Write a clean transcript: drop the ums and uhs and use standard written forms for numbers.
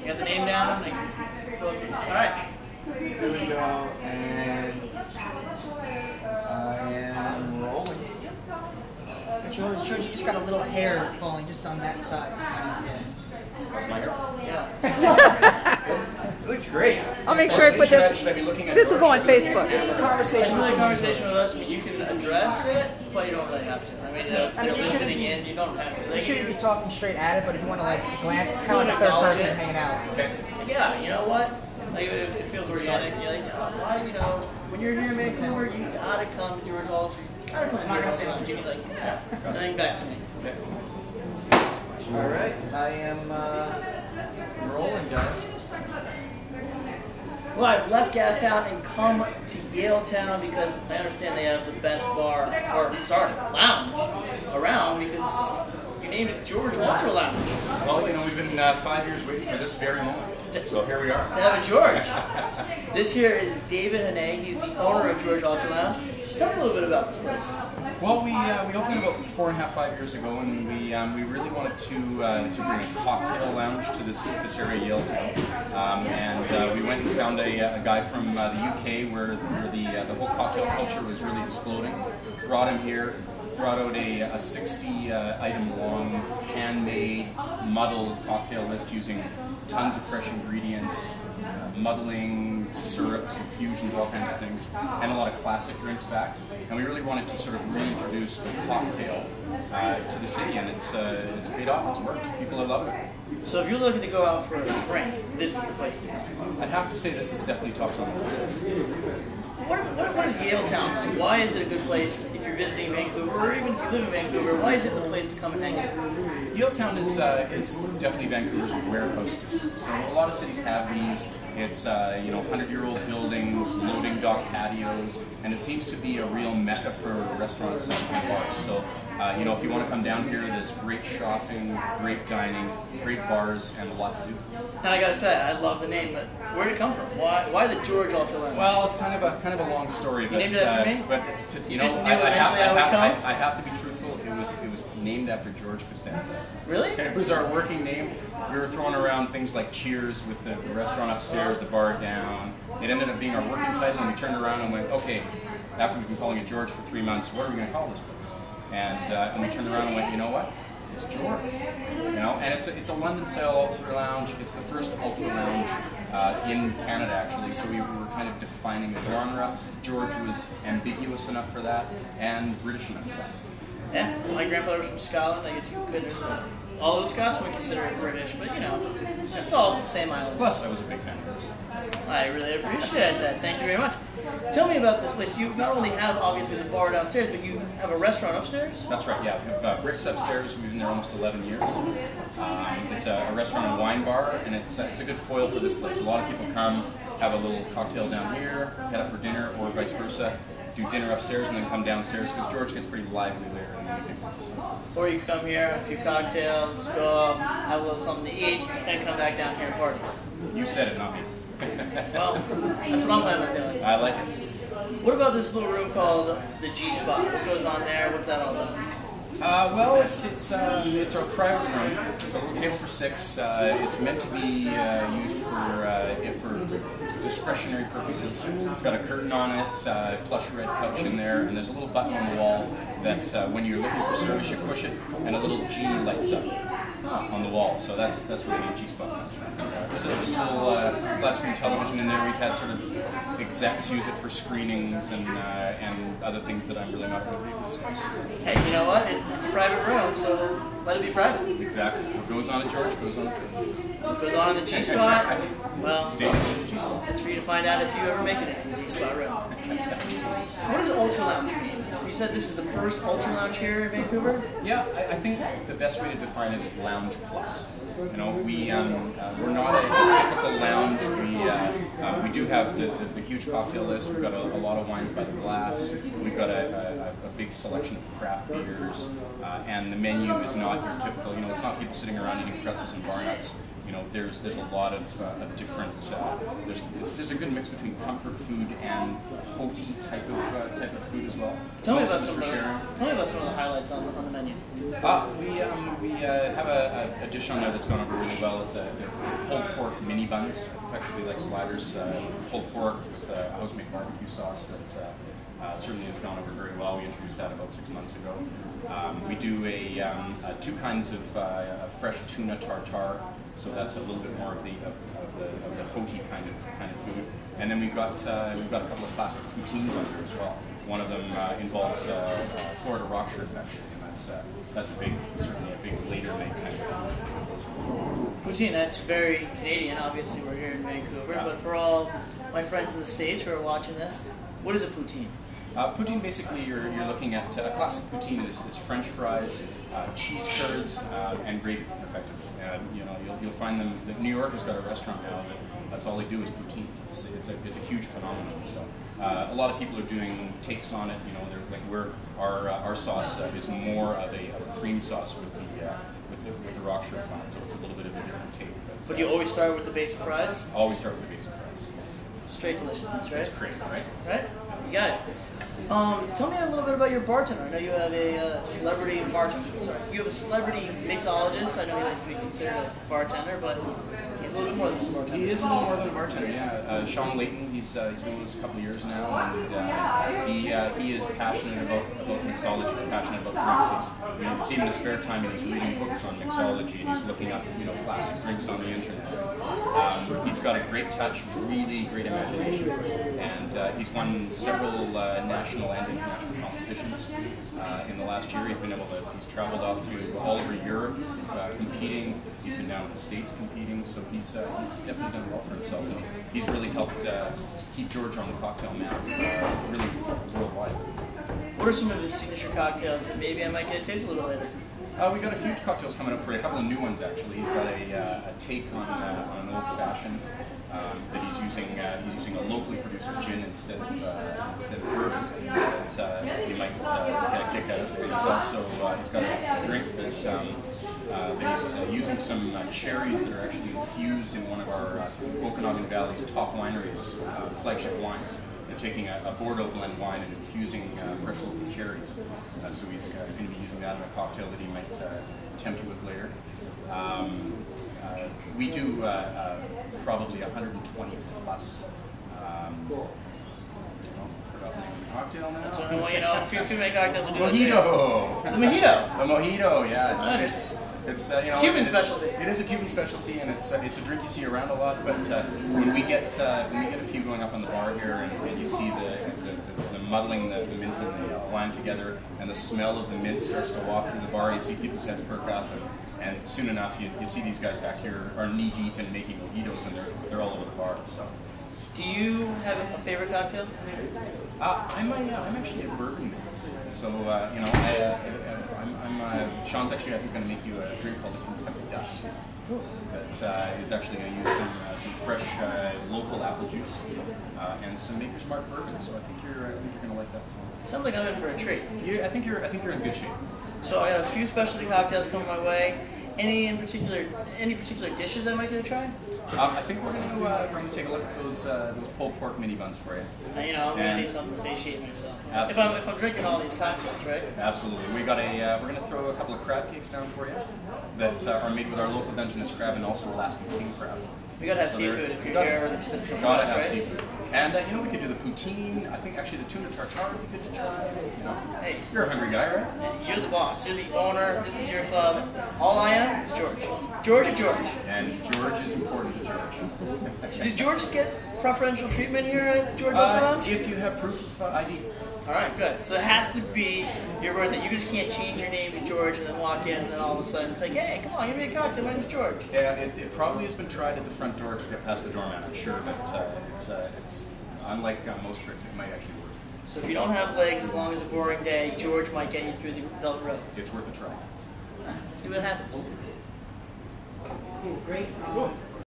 You got the name down? Alright. Here we go, and I am rolling. George, you just got a little hair falling just on that side. That's my hair? Yeah. It looks great. I'll make sure I put this. Should I be looking at This will go on Facebook. It's a conversation. It's really a conversation with us. I mean, you can address it, but you don't really have to. I mean, they're listening in. You don't have to. You shouldn't be talking straight at it, but if you want to like glance, it's kind of like a third person hanging out. Okay. Yeah, you know what? Like, it feels organic. You're like, why, you know, when you're here in Vancouver, you gotta come to George Oliphant. You gotta come to George Oliphant. You can like, nothing back to me. Okay. All right, I am rolling, guys. Well, I've left Gastown and come to Yaletown because I understand they have the best bar, or sorry, lounge around because you named it George Walter Lounge. Well, you know, we've been 5 years waiting for this very moment. So here we are. To have a George. This here is David Hannay. He's the owner of George Walter Lounge. Tell me a little bit about this place. Well, we opened about 4.5, 5 years ago, and we really wanted to bring a cocktail lounge to this area of Yaletown. And we went and found a guy from the UK where the whole cocktail culture was really exploding. Brought him here. Brought out a 60-item long, handmade, muddled cocktail list using tons of fresh ingredients, muddling, syrups, infusions, all kinds of things, and a lot of classic drinks back. And we really wanted to sort of reintroduce the cocktail to the city, and it's paid off. It's worked. People are loving it. So if you're looking to go out for a drink, this is the place to go. I'd have to say this is definitely tops on the list. What is Yaletown like? Why is it a good place if you're visiting Vancouver, or even if you live in Vancouver? Why is it the place to come and hang out? Yaletown is definitely Vancouver's warehouse district. So a lot of cities have these. It's 100-year-old buildings, loading dock patios, and it seems to be a real mecca for restaurants and bars. So if you want to come down here, there's great shopping, great dining, great bars, and a lot to do. And I gotta say, I love the name, but where did it come from? Why the George Walter Lounge? Well, it's kind of a long story. You but, named it after me? But I have to be truthful. It was named after George Costanza. Really? And it was our working name. We were throwing around things like Cheers with the restaurant upstairs, the bar down. It ended up being our working title, and we turned around and went, okay, after we've been calling it George for 3 months, what are we going to call this place? And we turned around and went, you know what? It's George. And it's a London-style ultra lounge. It's the first ultra lounge in Canada, actually. So we were kind of defining a genre. George was ambiguous enough for that, and British enough for that. Yeah, my grandfather was from Scotland. I guess you could. All the Scots would consider it British, but it's all the same island. Plus, I was a big fan of yours. I really appreciate that. Thank you very much. Tell me about this place. You not only have, obviously, the bar downstairs, but you have a restaurant upstairs? That's right, yeah. We have Bricks upstairs. We've been there almost 11 years. It's a restaurant and wine bar, and it's a good foil for this place. A lot of people come, have a little cocktail down here, head up for dinner, or vice versa. Do dinner upstairs and then come downstairs, because George gets pretty lively there in the evenings. Or you come here, a few cocktails, go up, have a little something to eat, then come back down here and party. You said it, not me. Well, that's what I'm planning on doing. I like it. What about this little room called the G-Spot? What goes on there? What's that all about? Well, it's our private room. It's a little table for 6. It's meant to be used for discretionary purposes. It's got a curtain on it, plush red couch in there, and there's a little button on the wall that when you're looking for service, you push it, and a little G lights up on the wall. So that's where the G-Spot comes from. There's a little flat screen television in there. We've had sort of execs use it for screenings and other things that I'm really not going to discuss. Hey, you know what? It's a private room, so let it be private. Exactly. What goes on at George goes on at George. What goes on in the G-Spot? Well, stays in the G-Spot. That's for you to find out if you ever make it in the G-Spot room. What does Ultra Lounge mean? You said this is the first Ultra Lounge here in Vancouver? Yeah, I think the best way to define it is Lounge Plus. We're not a typical lounge. We do have the huge cocktail list. We've got a lot of wines by the glass. We've got a big selection of craft beers, and the menu is not your typical. It's not people sitting around eating pretzels and bar nuts. There's a lot of different. There's a good mix between comfort food and hoti type of food as well. Tell me about some of the highlights on the menu. We have a dish on there that's gone over really well. It's a pulled pork mini buns, effectively like sliders, pulled pork with a house-made barbecue sauce that certainly has gone over very well. We introduced that about 6 months ago. We do two kinds of fresh tuna tartare, so that's a little bit more of the hearty kind of food. And then we've got a couple of classic poutines on there as well. One of them involves Florida rock shrimp actually, and that's certainly a big later night kind of food. Poutine, that's very Canadian. Obviously, we're here in Vancouver, but for all my friends in the States who are watching this, what is a poutine? Poutine, basically, you're looking at a classic poutine is French fries, cheese curds, and gravy, effectively. You'll find them. New York has got a restaurant now that's all they do is poutine. It's a huge phenomenon. So a lot of people are doing takes on it. Our sauce is more of a cream sauce with the rock shrimp on it, so it's a little bit of a different take. But you always start with the basic fries? Always start with the basic fries. Straight deliciousness, right? It's great, right? Right? You got it. Tell me a little bit about your bartender. I know you have a celebrity bartender. Sorry, you have a celebrity mixologist. I know he likes to be considered a bartender, but he's a little bit more than just a bartender. He is a little more than a bartender. Yeah, Sean Layton. He's been with us a couple of years now, and he is passionate about mixology. He's passionate about drinks. You see him in his spare time, and he's reading books on mixology, and he's looking up classic drinks on the internet. He's got a great touch, really great imagination, and he's won several national and international competitions. In the last year, he's traveled off to all over Europe competing. He's been down in the States competing, so he's definitely done well for himself, and he's really helped keep George on the cocktail map, really worldwide. What are some of his signature cocktails that maybe I might get a taste a little later? We got a few cocktails coming up for you, a couple of new ones actually. He's got a take on an old fashioned that he's using a locally produced gin instead of bourbon that you might get a kick out of. He's got a drink that he's using some cherries that are actually infused in one of our Okanagan Valley's top wineries, flagship wines. They're taking a Bordeaux blend wine and infusing fresh local cherries. So he's going to be using that in a cocktail that he might tempt you with later. We do probably 120 plus. Forgot the name of the cocktail now. That's what I want. Too many cocktails. Mojito. The mojito. The mojito. Yeah. It's Cuban specialty. It is a Cuban specialty, and it's a drink you see around a lot. But when we get a few going up on the bar here, and you see the muddling the mint and the lime together, and the smell of the mint starts to waft through the bar, you see people's heads perk up, and soon enough you see these guys back here are knee deep in making mojitos, and they're all over the bar. So. Do you have a favorite cocktail? I'm actually a bourbon man. So Sean's actually I think going to make you a drink called the Kentucky Dust. That is actually going to use some fresh local apple juice and some Maker's Mark bourbon. So I think you're going to like that. Sounds like I'm in for a treat. I think you're in good shape. So I got a few specialty cocktails coming my way. Any particular dishes I might get to try? I think we're going to take a look at those pulled pork mini buns for you. I'm going to need something to satiate myself. Absolutely. If I'm drinking all these cocktails, right? Absolutely. We're going to throw a couple of crab cakes down for you that are made with our local Dungeness crab and also Alaskan king crab. We gotta have seafood if you're here or the Pacific Northwest, right? Seafood. And we could do the poutine. I think actually the tuna tartare would be good to try. Hey, you're a hungry guy, right? You're the boss. You're the owner. This is your club. All I am is George. George or George. And George is important to George. Did George get preferential treatment here at George Oliphant? If you have proof of ID. All right, good. So it has to be your birthday. You just can't change your name to George and then walk in and then all of a sudden it's like, hey, come on, give me a cocktail. My name's George. Yeah, it probably has been tried at the front door to get past the doorman, I'm sure, but it's unlike most tricks, it might actually work. So if you don't have legs, as long as a boring day, George might get you through the velvet road. It's worth a try. See what happens. Great.